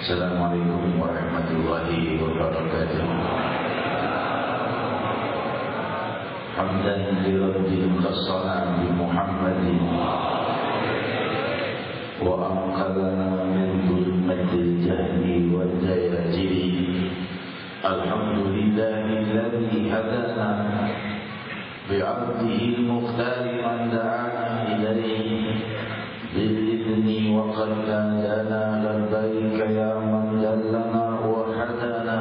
Assalamualaikum warahmatullahi wabarakatuh. Hamdan lirabbil qassana bi Muhammadin wa anqadana min dhulmatil jahli wal jayajiri. Alhamdulillahilladzi hadana بعبده المختار من دعانا إليه بالإذن وقد نادانا لبيك يا من دلنا وهدانا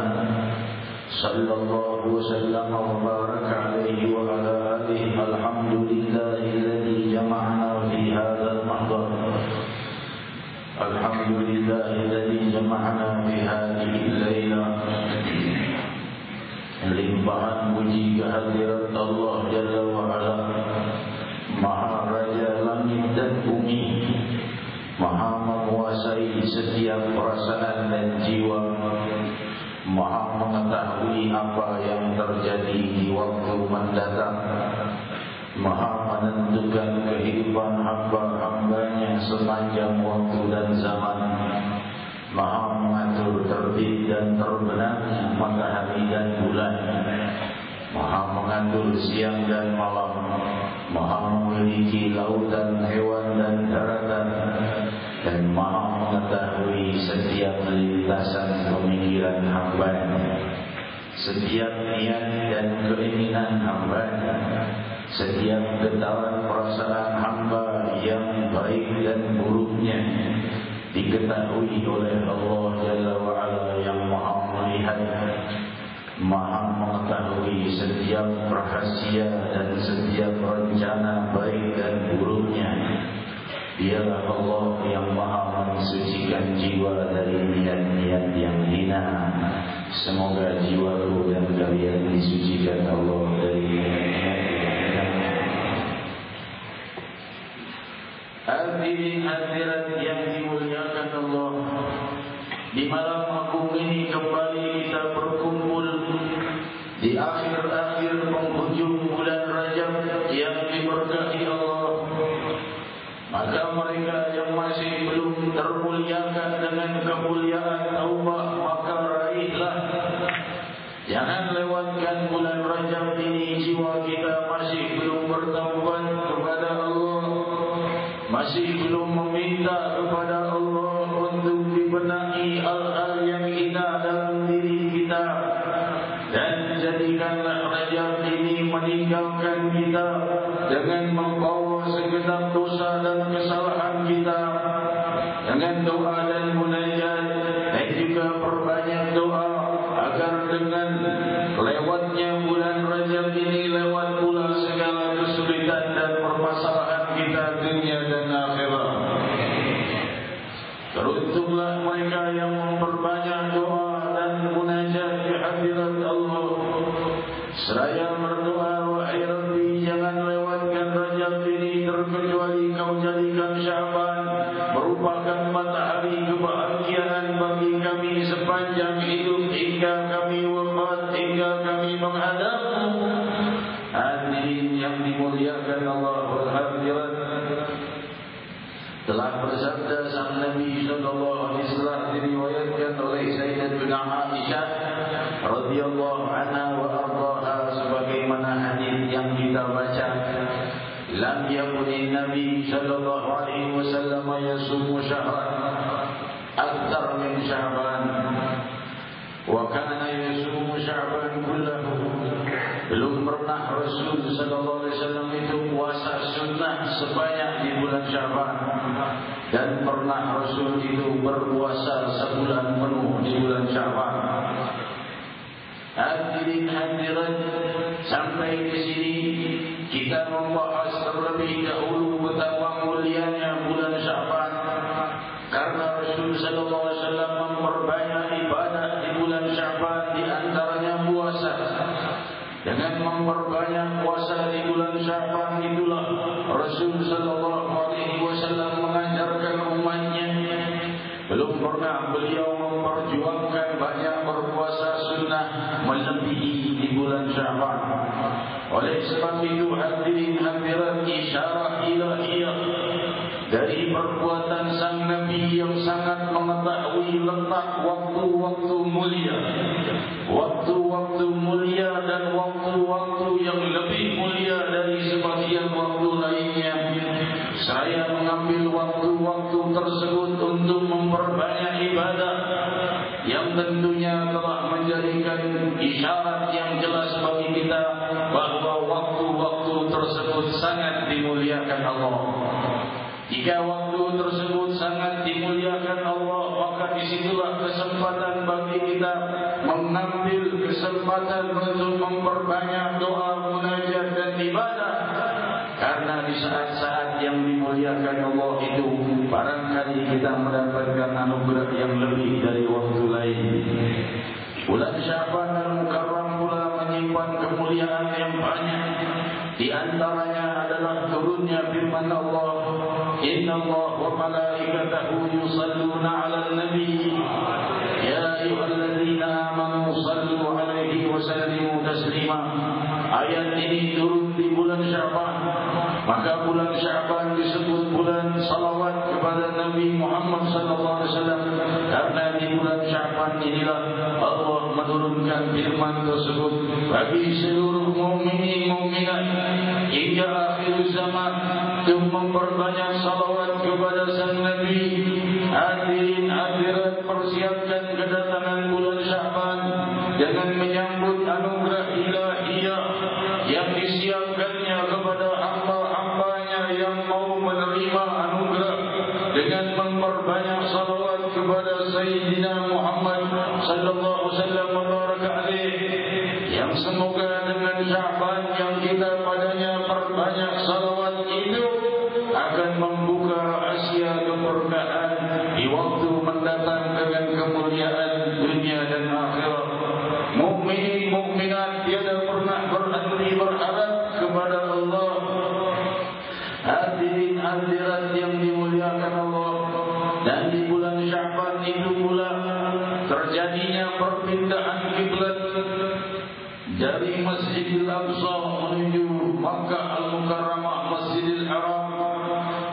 صلى الله وسلم وبارك عليه وعلى آله. الحمد لله الذي جمعنا في هذا المحضر. الحمد لله الذي جمعنا في هذه الليلة. Limpahan puji kehadirat Allah Jalla wa'ala, Maha Raja langit dan bumi, Maha menguasai setiap perasaan dan jiwa, Maha mengetahui apa yang terjadi di waktu mendatang, Maha menentukan kehidupan hamba-hambanya sepanjang waktu dan zaman, Maha mengatur terbit dan terbenamnya matahari dan bulan, Maha mengatur siang dan malam, Maha memiliki lautan, hewan dan daratan, dan Maha mengetahui setiap lintasan pemikiran hamba-Nya, setiap niat dan keinginan hamba-Nya, setiap getaran perasaan hamba yang baik dan buruknya diketahui oleh Allah Jalla wa'ala yang Maha melihat, Maha mengetahui setiap rahasia dan setiap rencana baik dan buruknya. Dialah Allah yang Maha mensucikan jiwa dari niat-niat yang hina. Semoga jiwaku dan kalian disucikan Allah dari niat-niat yang hina. Hadirin hadirat yang dimuliakan Allah, di malam agung ini kembali kita berkumpul di akhir-akhir penghujung bulan Rajab yang diberkahi Allah. Maka mereka yang masih belum termuliakan dengan kemuliaan Allah, maka raihlah. Jangan lewatkan bulan Rajab ini. Jiwa kita masih belum bertaubat kepada Allah, masih belum meminta kepada Allah untuk dibenahi hal-hal yang hina dalam diri kita. Dan jadikanlah Rajab ini meninggalkan kita dengan membawa segenap dosa dan kesalahan kita, dengan doa dan munajat, dan juga perbanyak doa agar dengan lewatnya bulan Rajab ini lewat pula segala kesulitan dan permasalahan kita dunia dan akhirat. Teruntunglah mereka yang memperbanyak doa dan munajat di hadirat Allah, seraya berdoa, wahai Rabbi, jangan lewatkan Rajab ini terkecuali Kau jadikan Sya'ban merupakan matahari kebahagiaan bagi kami sepanjang hidup hingga kami wafat, hingga kami menghadap-Mu. Hadirin yang dimuliakan Allah wal hadirat, telah bersabda sang Nabi sallallahu alaihi wasallam, diriwayatkan oleh Sayyidatuna Aisyah radhiyallahu anha wa ardhaha, sebagaimana hadis yang kita baca, lam yakun Nabi sallallahu alaihi wasallam yasumu syahran akthar min Sya'ban wa kana yasumu Sya'ban kullahu. Belum pernah Rasul sallallahu alaihi wasallam itu puasa sunnah sebanyak di bulan Sya'ban, dan pernah Rasul itu berpuasa sebulan penuh di bulan Sya'ban. Hadirin hadirat, sampai di sini kita membahas terlebih dahulu betapa mulianya bulan Sya'ban, karena Rasul sallallahu alaihi wasallam memperbanyak ibadah di bulan Sya'ban, di antaranya puasa. Dengan memperbanyak puasa di bulan Sya'ban itulah Rasul sallallahu alaihi wasallam mengajarkan umatnya. Belum pernah beliau memperjuangkan banyak berpuasa sunnah melebihi di bulan Sya'ban. Oleh sebab itu hadirin hadirat, isyarat ilahiyah dari perbuatan sang Nabi yang sangat mengetahui letak waktu-waktu mulia, waktu-waktu mulia dan waktu-waktu yang lebih mulia dari sebagian waktu lainnya. Saya mengambil waktu-waktu tersebut untuk memperbanyak ibadah yang tentunya telah menjadikan isyarat yang jelas bagi kita bahwa waktu-waktu tersebut sangat dimuliakan Allah. Jika waktu tersebut sangat dimuliakan Allah, maka disitulah kesempatan bagi kita mengambil kesempatan untuk memperbanyak doa, munajat dan ibadah. Karena di saat-saat yang dimuliakan Allah itu, barangkali kita mendapatkan anugerah yang lebih dari waktu lain. Bulan Sya'ban Al-Mukarram pula menyimpan kemuliaan yang banyak. Di antaranya adalah turunnya firman Allah, Inna Allah wa malaikatahu yusalluna 'alan nabi ya ayyuhalladzina amanu sallu 'alaihi wa sallimu taslima. Ayat ini turun di bulan Sya'ban. Maka bulan Sya'ban disebut bulan salawat kepada Nabi Muhammad sallallahu alaihi wasallam, karena di bulan Sya'ban inilah Allah menurunkan firman tersebut bagi seluruh mukminin mukminat hingga akhir zaman untuk memperbanyak salawat kepada sang Nabi. Hadirin hadirat, persiapkan kedatangan bulan Sya'ban dengan menyambut anugerah ilahiyah yang disiapkannya kepada hamba-hambanya yang mau menerima anugerah dengan memperbanyak salawat kepada Sayyidina Muhammad sallallahu alaihi wasallam wa baraka alaihi, yang semoga dengan Sya'ban yang kita padanya perbanyak salawat itu akan membuka rahasia keberkahan di waktu mendatang dengan kemuliaan dunia dan akhirat. Mukminin mukminat tiada pernah berhenti berharap kepada Allah. Hadirin hadirat yang dimuliakan Allah, dan di bulan Sya'ban itu pula terjadinya perpindahan kiblat dari Masjidil Aqsa menuju Makkah Al-Mukarramah Masjidil Haram.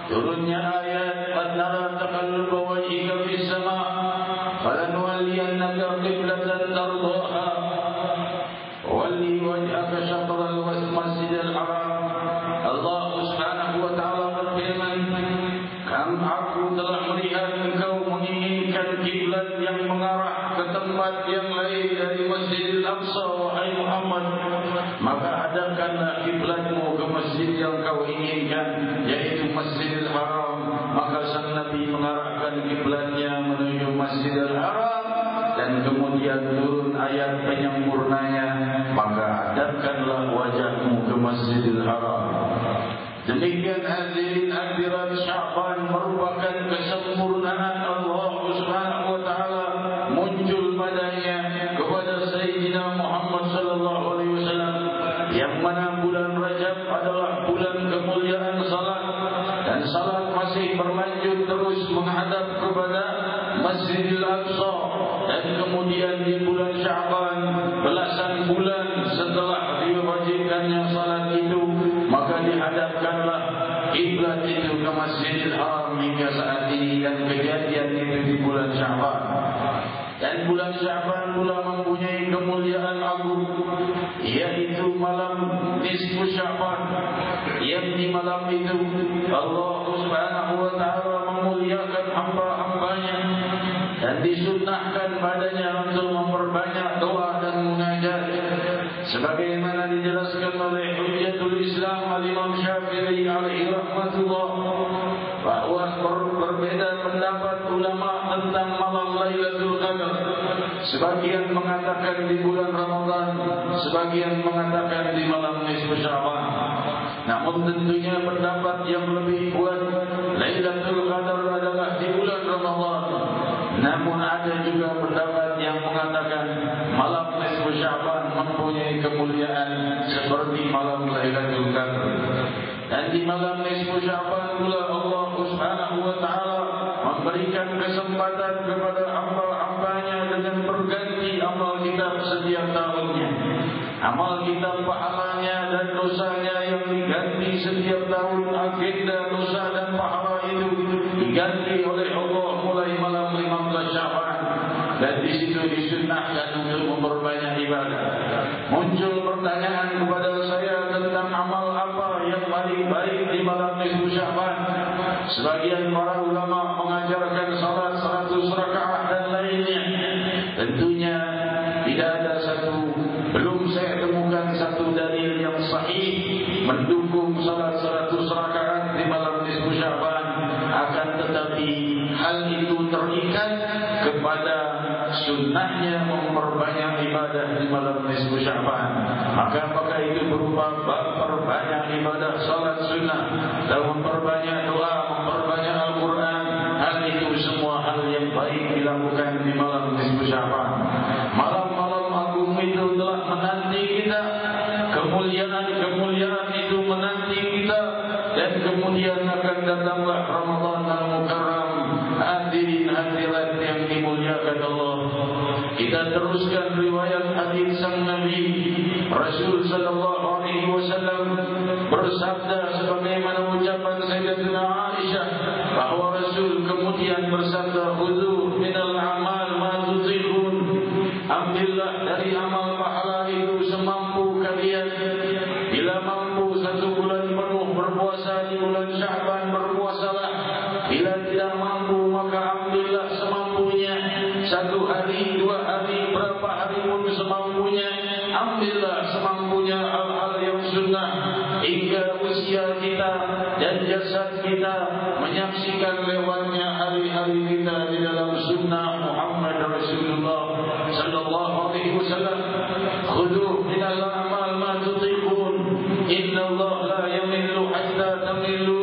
Turunnya ayat An-Nara taqalluba wajhika fis sama' falanuwalliyannaka qiblatan tardaha walli wajhaka syatral Masjidil Haram. Allah Subhanahu wa taala berfirman, aku telah melihat engkau menginginkan kiblat yang mengarah ke tempat yang lain dari Masjidil Aqsa, wahai Muhammad, maka adakanlah kiblatmu ke masjid yang kau inginkan, yaitu Masjidil Haram. Maka sang Nabi mengarahkan kiblatnya menuju Masjidil Haram, dan kemudian turun ayat penyempurnanya, maka adakanlah wajahmu ke Masjidil Haram. Demikian hadirin hadirat, Sya'ban merupakan kesempurnaan Allah Subhanahu wa taala muncul padanya kepada Sayyidina Muhammad sallallahu alaihi wasallam, yang mana bulan Rajab adalah bulan kemuliaan salat, dan salat masih berlanjut terus menghadap kepada Masjidil Aqsa. Dan kemudian di bulan Sya'ban, belasan bulan setelah diwajibkannya salat itu, maka dihadapkanlah kiblat itu ke Masjidil Haram hingga saat ini, dan kejadian itu di bulan Sya'ban. Dan bulan Sya'ban pula mempunyai kemuliaan agung, yaitu malam nisfu Sya'ban, yang di malam itu Allah Subhanahu wa taala memuliakan hamba-hambanya dan disunnahkan padanya untuk memperbanyak doa dan munajat, sebagaimana dijelaskan oleh Hujjatul Islam Al-Imam Syafi'i alaihi rahmatullah, bahwa berbeda pendapat ulama tentang malam Lailatul Qadar. Sebagian mengatakan di bulan Ramadan, sebagian mengatakan di malam nisfu Sya'ban. Namun tentunya pendapat yang lebih kuat, Lailatul Qadar adalah di bulan Ramadan. Namun ada juga pendapat yang mengatakan malam nisfu Sya'ban mempunyai kemuliaan seperti malam Lailatul Qadar. Dan di malam nisfu Sya'ban pula Allah Subhanahu wa taala memberikan kesempatan kepada hamba-hambanya dengan berganti amal kitab setiap tahunnya. Amal kitab pahalanya dan dosanya yang diganti setiap tahun, agenda dosa dan pahala itu diganti oleh Allah mulai malam 15 Sya'ban. Dan di situ disunnahkan untuk memperbanyak ibadah. Muncul pertanyaan kepada saya tentang amal apa yang paling baik di malam nisfu Sya'ban. Sebagian para ulama mengajarkan salat 100 rakaat dan lainnya. Tentunya tidak ada belum saya temukan satu dalil yang sunnahnya memperbanyak ibadah di malam nisfu Sya'ban. Maka apakah itu berupa memperbanyak ibadah salat sunnah, dan memperbanyak doa, memperbanyak Al-Quran. Hal itu semua hal yang baik dilakukan di malam nisfu Sya'ban. Malam-malam agung itu telah menanti kita, kemuliaan itu menanti kita, dan kemudian akan datanglah Ramadan Al-Mukarram. Hadirin hadirat yang dimuliakan Allah, kita teruskan riwayat hadis sang Nabi. Rasul sallallahu alaihi wasallam bersabda sebagaimana ucapan Sayyidatina Aisyah, bahwa Rasul kemudian bersabda, "Khudhu minal amal ma tutiqun." Ambillah dari amal pahala itu semampu kalian. Bila mampu 1 bulan penuh berpuasa di bulan Sya'ban, berpuasalah. Bila tidak mampu, maka ambillah semampunya. 1 hari, 2 hari, berapa hari pun semampunya. Ambillah semampunya hal-hal yang sunnah, hingga usia kita dan jasad kita menyaksikan lewatnya hari-hari kita di dalam sunnah Muhammad Rasulullah sallallahu alaihi wasallam. Khudhu minal a'mal ma tutiqun, innallaha la yamillu hatta tamillu.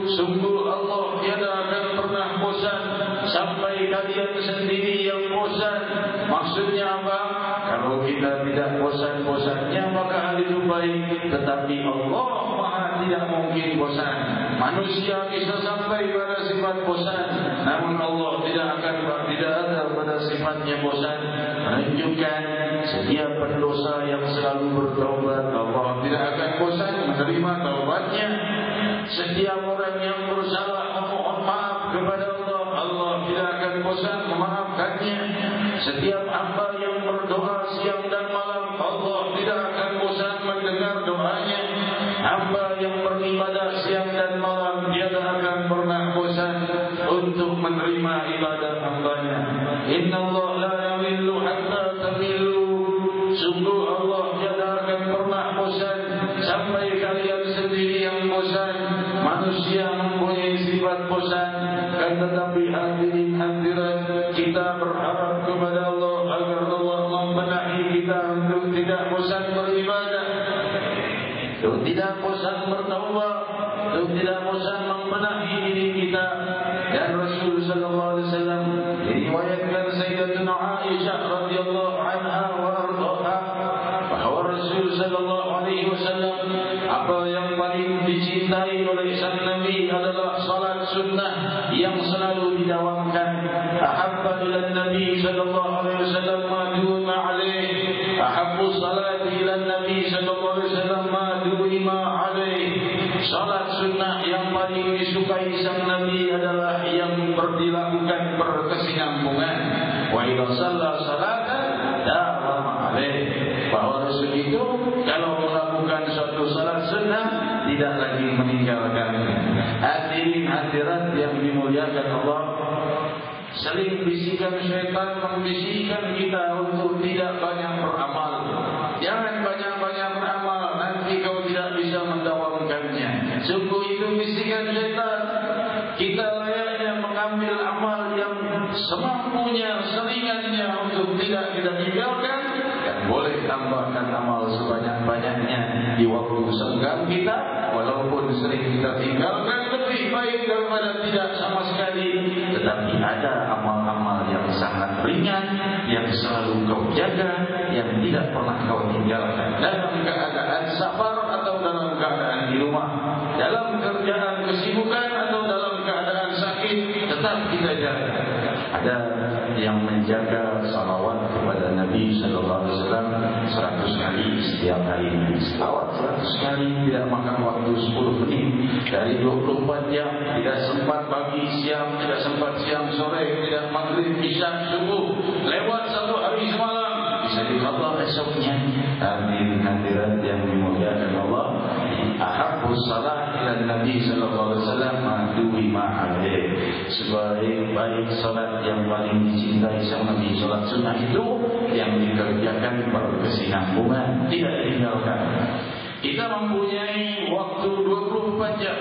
Sungguh Allah tiada akan pernah bosan sampai kalian sendiri yang bosan. Maksudnya apa? Kalau kita tidak bosan-bosannya, maka hal itu baik. Tetapi Allah Maha tidak mungkin bosan. Manusia bisa sampai pada sifat bosan, namun Allah tidak ada pada sifatnya bosan. Menunjukkan setiap pendosa yang selalu bertaubat, Allah tidak akan bosan menerima taubatnya. Setiap orang yang bersalah memohon maaf kepada Allah, Allah tidak akan bosan memaafkannya. Setiap hamba yang berdoa siang dan malam, Allah tidak akan bosan mendengar doanya. Hamba yang beribadah siang dan malam, dia tidak akan pernah bosan untuk menerima ibadah hambanya. Innallaha la yamillu hatta tamillu. Sungguh Allah tidak akan pernah bosan sampai kalian sendiri yang bosan. Manusia mempunyai sifat bosan, tetapi hadirin hadirat, kita berharap kepada Allah agar Allah membenahi kita untuk tidak bosan beribadah, untuk tidak bosan bertaubat, untuk tidak bosan membenahi diri kita. Dan Rasul sallallahu alaihi wasallam diriwayatkan Sayyidatina Aisyah radhiyallahu anha wa ardhaha, bahwa Rasul sallallahu alaihi wasallam, apa yang paling dicintai oleh sang Nabi adalah salat sunnah yang selalu didawamkan. Ahabba ila Nabi sallallahu alaihi wasallam ma du'ima alaihi, ahabbu salati ila Nabi sallallahu alaihi wasallam ma du'ima alaihi. Salat sunnah yang paling disukai sang Nabi adalah yang dilakukan berkesinambungan. Wa idza shalla salatan dawama alaihi, bahwa Rasul itu kalau melakukan suatu salat sunnah tidak lagi meninggalkan. Hadirin hadirat yang dimuliakan Allah, seling bisikan syaitan membisikkan kita untuk tidak banyak beramal. Jangan banyak-banyak beramal, nanti kau tidak bisa mendawamkannya. Sungguh itu bisikan syaitan. Kita layaknya mengambil amal yang semampunya, seringannya untuk tidak kita tinggalkan, dan boleh tambahkan amal sebanyak-banyaknya di waktu senggang kita. Walaupun sering kita tinggalkan, lebih baik daripada tidak sama sekali. Tetapi ada amal-amal yang sangat ringan, yang selalu kau jaga, yang tidak pernah kau tinggalkan, dalam keadaan safar atau dalam keadaan di rumah, dalam kerjaan kesibukan atau dalam keadaan sakit, tetap kita jaga. Ada yang menjaga salawat kepada Nabi sallallahu alaihi wasallam 100 kali setiap hari. Salawat 100 kali, tidak makan waktu 10 menit dari 24 jam, tidak sempat pagi siang, tidak sempat siang sore, tidak maghrib isya subuh, lewat 1 hari semalam, bisa diqadha esoknya. Hadirin hadirat yang dimuliakan Allah, ahabbus salat ila Nabi sallallahu alaihi wasallam du'ima alaihi. Sebaik-baik salat yang paling dicintai sang Nabi, salat sunnah itu yang dikerjakan berkesinambungan, tidak ditinggalkan. Kita mempunyai waktu 24 jam.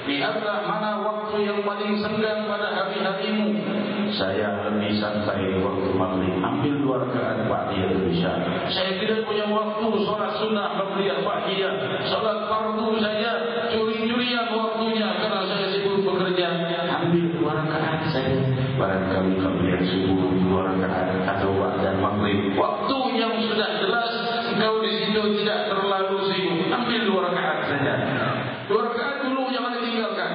Lihatlah mana waktu yang paling senggang pada hari-harimu. saya lebih santai waktu maghrib, ambil 2 rakaat ba'diyah Isya. Saya tidak punya waktu sholat sunnah ba'diyah ba'diyah, sholat fardu saja curi-curian waktunya karena saya sibuk bekerja, ambil 2 rakaat saja. Barangkali qabliyah subuh 2 rakaat atau ba'da maghrib, waktu yang sudah jelas engkau di situ tidak terlalu sibuk, ambil 2 rakaat saja. 2 rakaat dulu jangan ditinggalkan.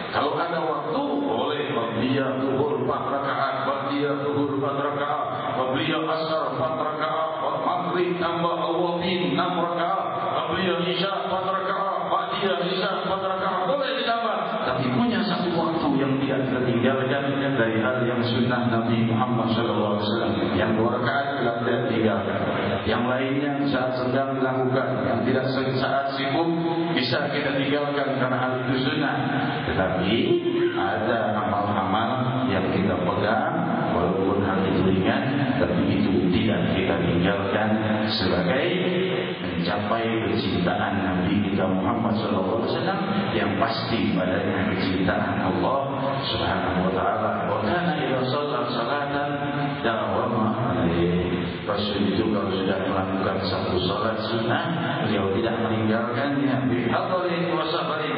Kalau ada waktu boleh qabliyah zuhur 4 rakaat, ba'diyah zuhur 4 rakaat, qabliyah asar 4 rakaat, maghrib tambah awabin 6 rakaat, qabliyah isya 4 rakaat, ba'diyah isya 4 rakaat, boleh ditambah. Tapi punya satu waktu yang tidak tertinggalkan dari hal yang sunnah Nabi Muhammad SAW. Yang 2 rakaat tidak tinggalkan. Yang lainnya saat sedang dilakukan, yang tidak saat sibuk bisa kita tinggalkan karena hal itu sunnah. Tetapi ada amal-amal yang kita pegang walaupun hal itu ringan, tapi itu tidak kita tinggalkan sebagai mencapai kecintaan Nabi kita Muhammad SAW yang pasti padanya kecintaan Allah Subhanahu wa taala. Wa kana idza shalla salatan dawama alaihi. Rasul itu kalau sudah melakukan satu salat sunnah, beliau tidak meninggalkannya. Bihadari wa safari.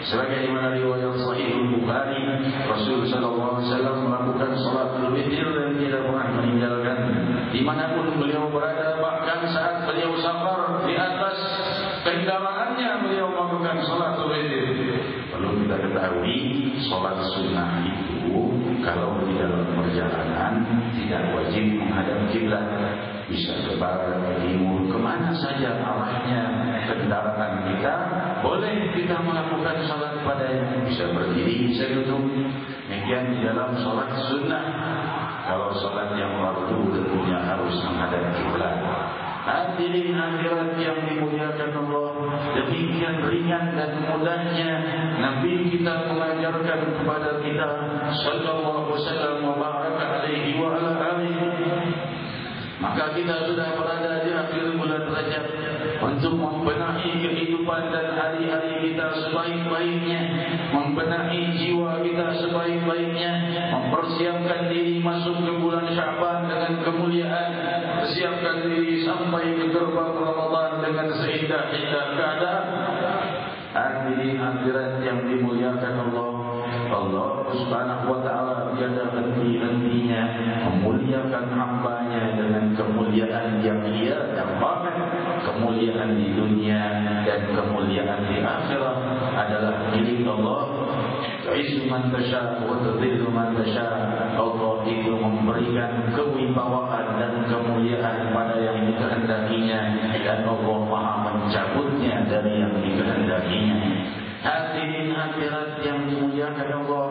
Sebagaimana riwayat Sahih Bukhari, Rasul sallallahu alaihi wasallam melakukan salatul witir dan tidak pernah meninggalkan dimanapun beliau berada, bahkan saat beliau safar di atas kendaraannya beliau melakukan salatul witir. Perlu kita ketahui, salat sunnah itu kalau di dalam perjalanan tidak wajib menghadap kiblat, bisa ke barat, ke timur, kemana saja arahnya kendaraan kita, boleh kita melakukan salat padanya. Bisa berdiri, bisa duduk. Demikian di dalam salat sunnah. Kalau salat yang fardu tentunya harus menghadap kiblat. Hadirin hadirat yang dimuliakan Allah, demikian ringan dan mudahnya Nabi kita mengajarkan kepada kita sallallahu wasallam wa baraka alaihi wa ala alihi. Maka kita sudah berada di akhir bulan Rajab untuk membenahi kehidupan dan hari-hari kita sebaik-baiknya, membenahi jiwa kita sebaik-baiknya, mempersiapkan diri masuk ke bulan Sya'ban dengan kemuliaan, persiapkan diri sampai ke gerbang Ramadan dengan seindah-indah keadaan. Hadirin hadirat yang dimuliakan Allah, Allah Subhanahu wa taala tiada henti-hentinya memuliakan hamba-Nya dengan kemuliaan yang Ia dapatkan. Kemuliaan di dunia dan kemuliaan di akhirat adalah milik Allah. Tu'izzu man tasha' wa tudhillu man tasha'. Allah itu memberikan kewibawaan dan kemuliaan pada yang dikehendakinya, dan Allah Maha mencabutnya dari yang dikehendakinya. Hadirin hadirat yang dimuliakan Allah,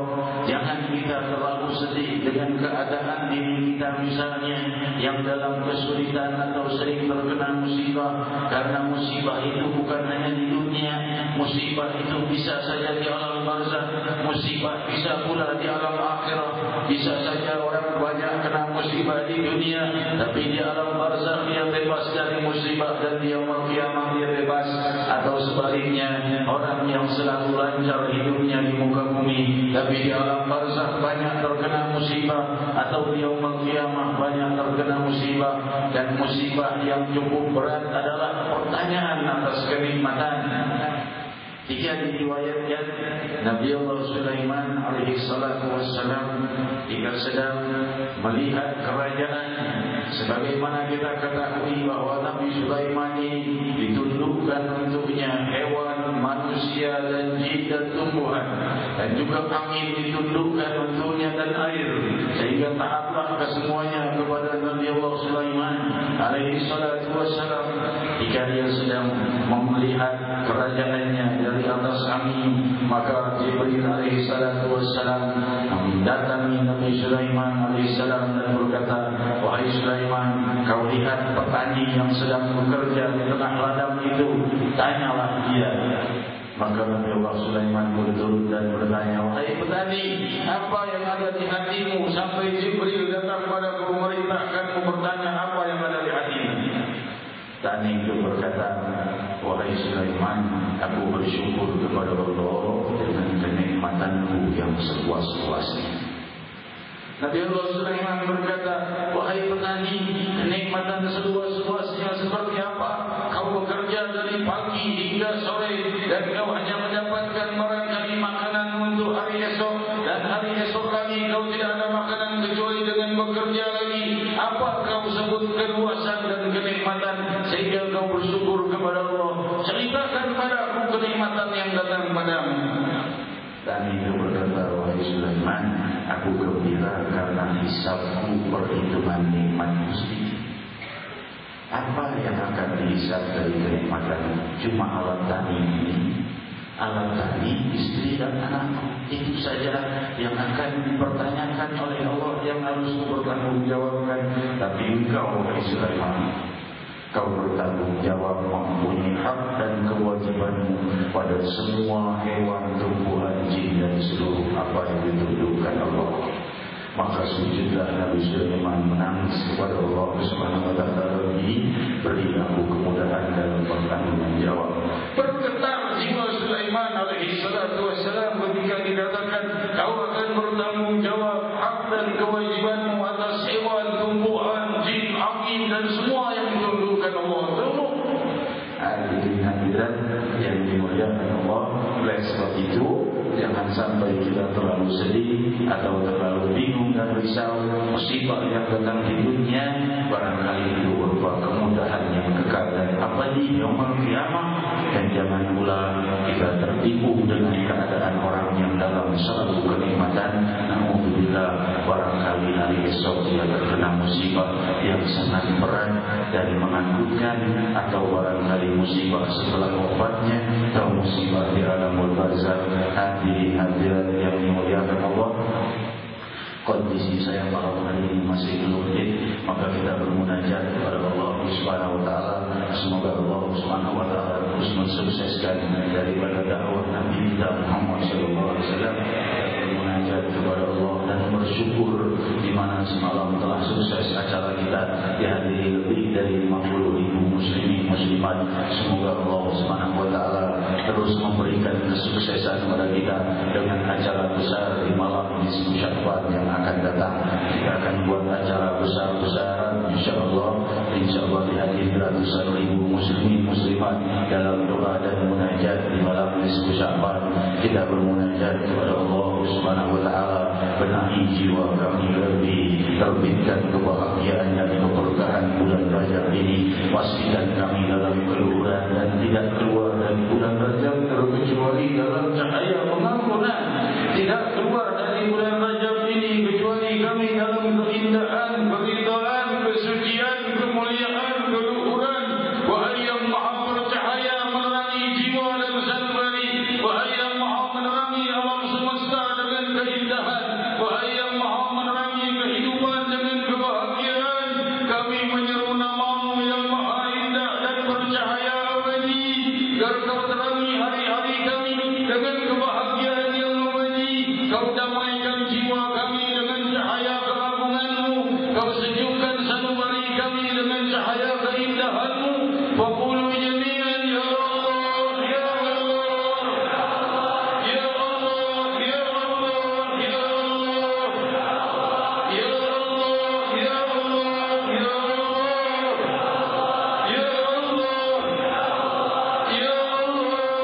jangan kita terlalu sedih dengan keadaan diri kita misalnya yang dalam kesulitan atau sering terkena musibah. Karena musibah itu bukan hanya di dunia, musibah itu bisa saja di alam barzakh, musibah bisa pula di alam akhirat. Bisa saja orang banyak kena musibah di dunia, tapi di alam barzakh dia bebas dari musibah dan di yaumul qiyamah dia bebas. Atau sebaliknya, orang yang selalu lancar hidupnya di muka bumi, tapi di alam barzakh banyak terkena musibah, atau di yaumul qiyamah banyak terkena musibah. Dan musibah yang cukup berat adalah pertanyaan atas kenikmatan. Jika diriwayatkan Nabi Allah Sulaiman alaihi salatu wassalam jika sedang melihat kerajaan, sebagaimana kita ketahui bahwa Nabi Sulaiman ini ditundukkan untuknya hewan, manusia dan jin dan tumbuhan, dan juga angin ditundukkan untuknya dan air, sehingga taatlah kesemuanya kepada Nabi Allah Sulaiman alaihi salatu wassalam. Jika dia sedang melihat kerajaannya dari atas angin, maka Jibril alaihi salatu wassalam mendatangi Nabi Sulaiman alaihi salam dan berkata, "Wahai Sulaiman, kau lihat petani yang sedang bekerja di tengah ladang itu, tanyalah dia." Maka Nabi Allah Sulaiman pun turun dan bertanya, "Wahai petani, apa yang ada di hatimu sampai Jibril datang pada memerintahkanmu bertanya apa yang ada di hatimu?" Tani itu berkata, "Wahai Sulaiman, aku bersyukur kepada Allah dengan kenikmatanku yang seluas-luasnya." Nabi Allah Sulaiman berkata, wahai petani, kenikmatan seluas-luasnya seperti apa? Kau bekerja dari pagi hingga sore dan kau hanya mendapatkan barangkali makanan untuk hari esok, dan hari esok lagi kau tidak ada makanan kecuali dengan bekerja lagi. Apa kau sebut keluasan dan kenikmatan sehingga kau bersyukur kepada Allah? Ceritakan padaku kenikmatan yang datang padamu. Dan itu berkata, wahai Sulaiman, aku gembira karena hisabku perhitungan nikmatmu sedikit. Apa yang akan dihisab dari kenikmatan? Cuma alat tani ini, alat tani, istri dan anak. Itu saja yang akan dipertanyakan oleh Allah, yang harus bertanggungjawabkan. Tapi engkau, wahai Sulaiman, kau bertanggung jawab, mempunyai hak dan kewajibanmu pada semua hewan, tumbuhan, jin dan seluruh apa yang ditundukkan Allah. Maka sujudlah Nabi Sulaiman menangis kepada Allah Subhanahu wa taala, beri aku kemudahan dalam bertanggung jawab. Bergetar jiwa Sulaiman alaihi salatu wassalam ketika dikatakan, kau akan bertanggung jawab hak dan kewajibanmu atas hewan, tumbuhan, jin, angin dan semua yang ditundukkan Allah. Hadirin hadirat yang dimuliakan Allah, oleh sebab itu jangan sampai kita terlalu sedih atau terlalu bingung dan risau. Musibah yang datang di dunia barangkali itu berupa kemudahan yang kekal dan abadi yaumul qiyamah. Dan jangan pula kita tertipu dengan keadaan orang yang dalam selalu kenikmatan. Alhamdulillah, barangkali hari esok dia terkena musibah yang sangat berat dan menakutkan, atau barangkali musibah setelah wafatnya, atau musibah di alamul barzakh. Hadirin hadirat yang dimuliakan Allah, kondisi saya malam hari ini masih belum fit, maka kita bermunajat kepada Allah Subhanahu wa taala. Semoga Allah Subhanahu wa taala terus mensukseskan daripada dakwah Nabi kita Muhammad sallallahu alaihi wasallam. Bermunajat kepada Allah dan bersyukur di mana semalam telah sukses acara kita dihadiri lebih dari 50.000 muslimin muslimat. Semoga Allah Subhanahu wa taala terus memberikan kesuksesan kepada kita dengan acara besar di malam nisfu Sya'ban yang akan datang. Kita akan buat acara besar-besaran, insyaallah dihadiri ratusan ribu muslimin muslimat dalam doa dan munajat di malam nisfu Sya'ban. Kita bermunajat kepada Allah Subhanahu wa taala, benahi jiwa kami lebih, terbitkan kebahagiaan dan keberkahan bulan Rajab ini. Pastikan kami dalam keluhuran dan tidak keluar dari bulan Rajab terkecuali dalam cahaya pengampunan. Tidak keluar dari bulan Rajab ini kecuali kami dalam keindahan, keridhaan, kesucian, kemuliaan, keluhuran. Wahai yang maha bercahaya menerangi jiwa dan sanubari, wahai yang maha menerangi alam semesta dengan keindahan, wahai yang maha menerangi kehidupan dengan kebahagiaan, kami menyeru namamu yang maha indah dan bercahaya abadi, agar kau terangi hari-hari kami dengan kebahagiaan yang abadi. Kau damaikan jiwa kami dengan cahaya keagunganmu, kau sejukkan sanubari kami dengan cahaya keindahanmu. Faqulu jami'an ya Allah, ya Allah, ya Allah, ya Allah, ya Allah, ya Allah, ya Allah, ya Allah, ya Allah, ya Allah, ya Allah,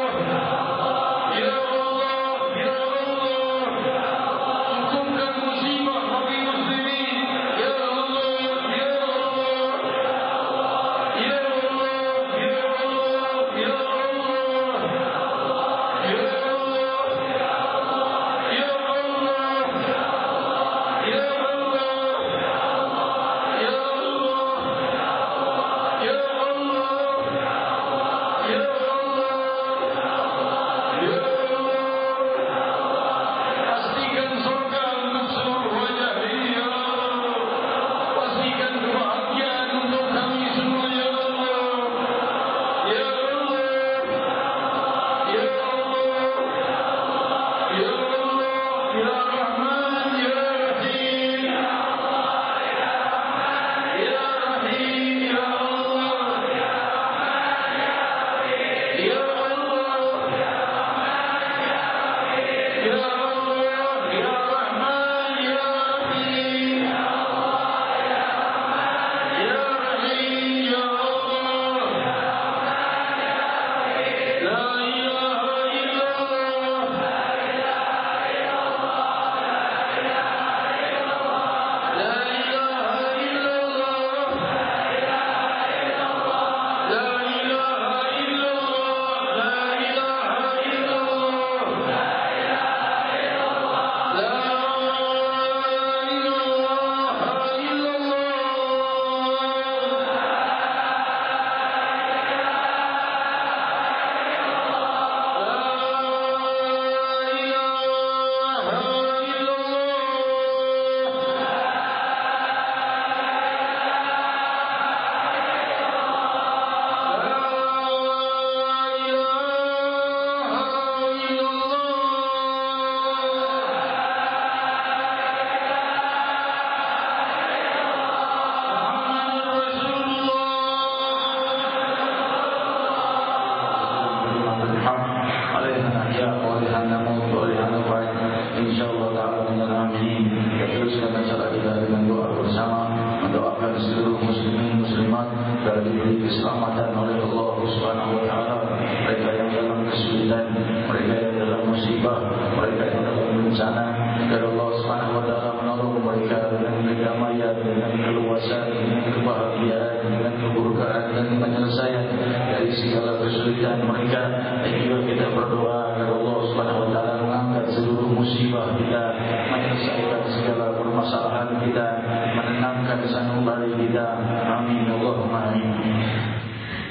عليها الأحياء وعليها الموت وعليها الوفاة إن شاء الله تعالى من الآمنين. Kita teruskan acara kita dengan doa bersama, mendoakan seluruh muslimin muslimat agar diberi keselamatan oleh Allah Subhanahu wa taala, mereka yang dalam kesulitan, mereka yang dalam musibah, mereka yang dalam bencana, agar Allah Subhanahu wa taala menolong mereka dengan kedamaian, dengan keluasan, dengan kebahagiaan, dengan keberkahan dan penyelesaian dari segala kesulitan mereka. Dan juga kita berdoa agar Allah Subhanahu wa taala mengangkat seluruh musibah kita, menyelesaikan segala permasalahan kita, menenangkan sanubari kita. Amin Allahumma amin.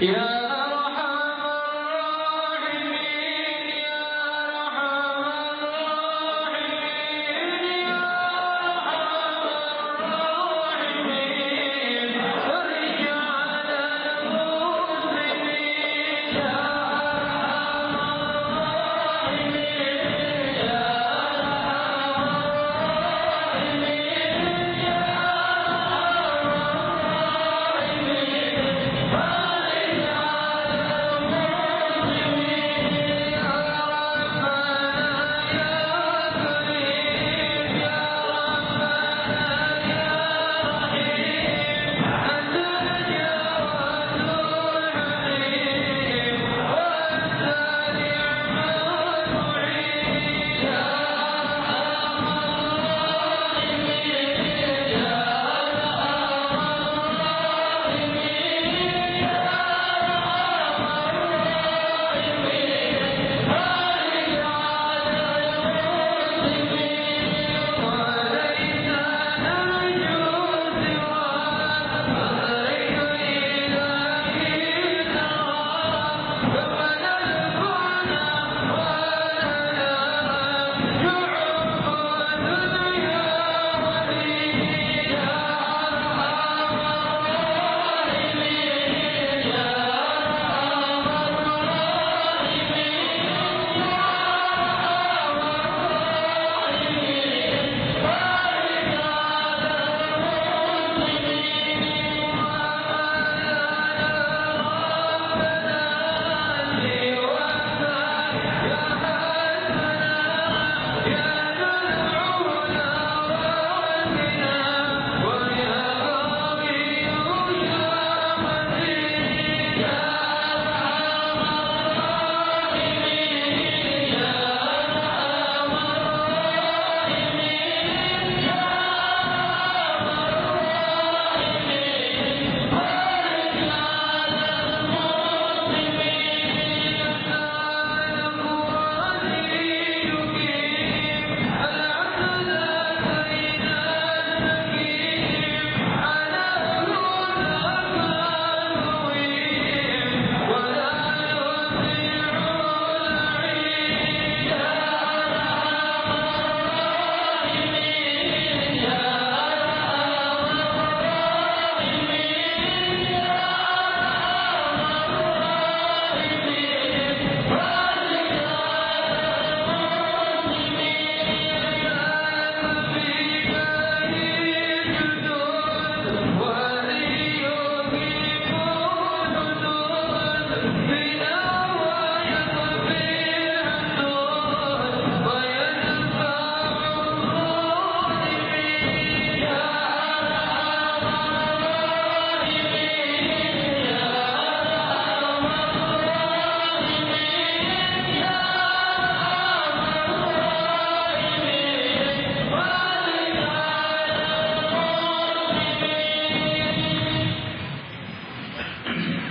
Ya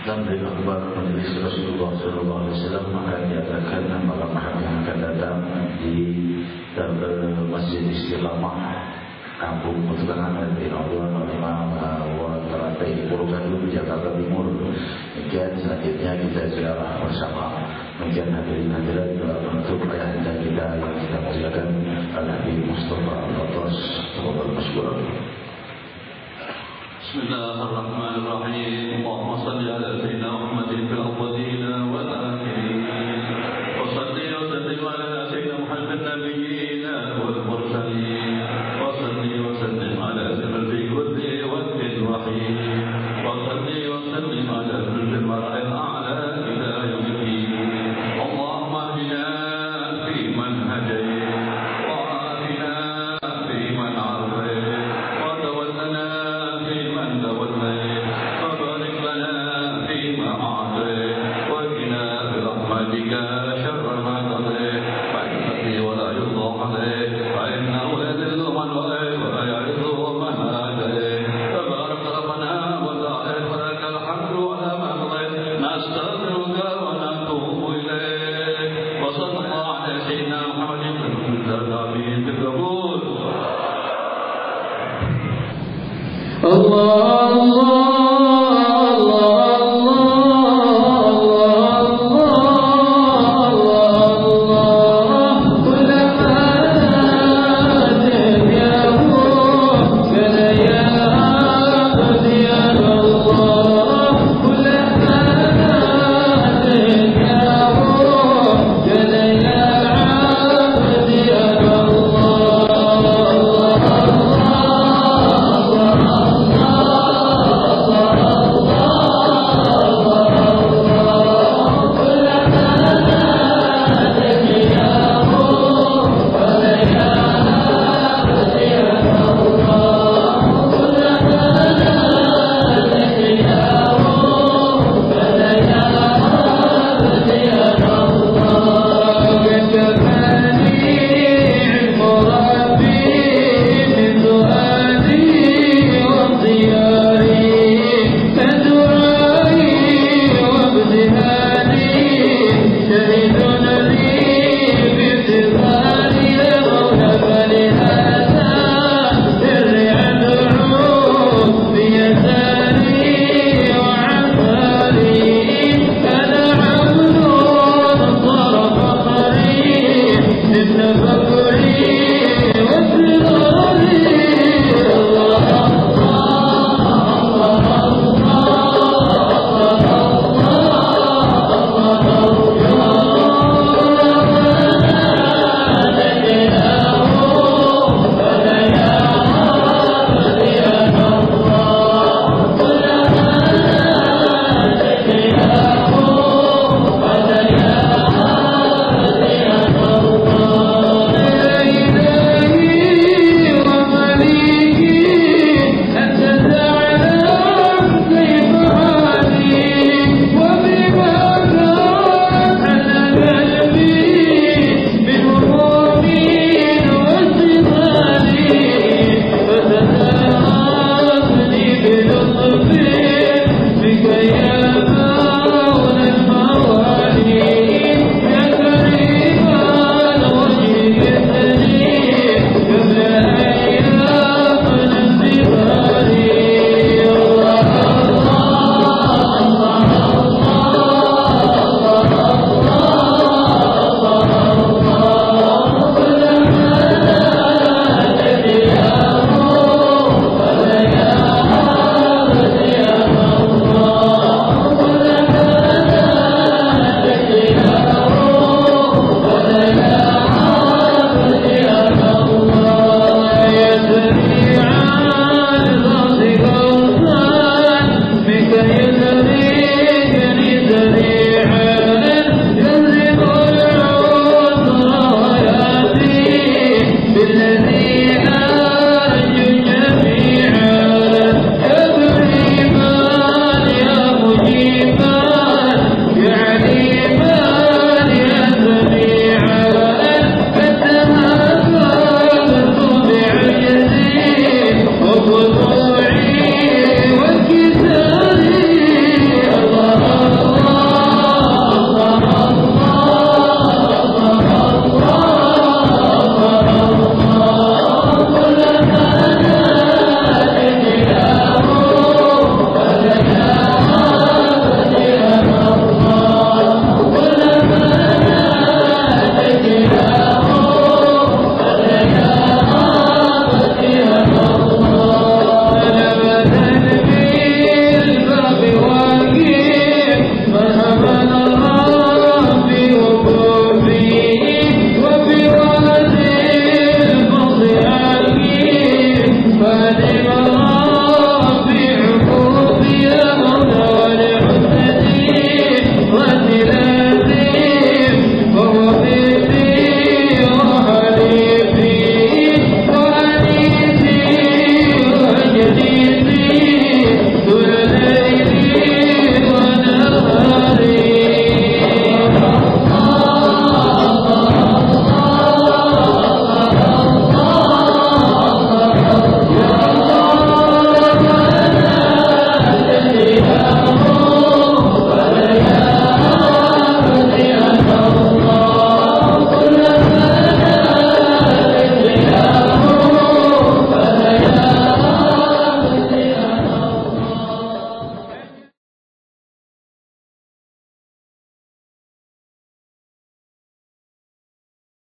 dan dari akhbar majelis Rasulullah SAW maka diadakan malam Ahad yang akan datang di Masjid Istiqamah Kampung Petukangan di Nomor 5 Teratai Purwokerto Jakarta Timur. Demikian selanjutnya kita ziarah bersama. Demikian hadirin hadirat untuk ayahanda kita yang kita muliakan Al-Habib Mustafa Al-Atas Al-Masykur. Bismillahirrahmanirrahim. Allahumma salli ala sayyidina Muhammadin fil awwalin wal akhirin. Wa salli wa sallim ala sayyidina Muhammadin nabiyyin wal mursalin. Wa salli wa sallim ala sayyidil kulli wal rahim. Wa salli wa sallim ala kulli mar'in a'la ila yawmiddin. Allahumma ihdina ilaha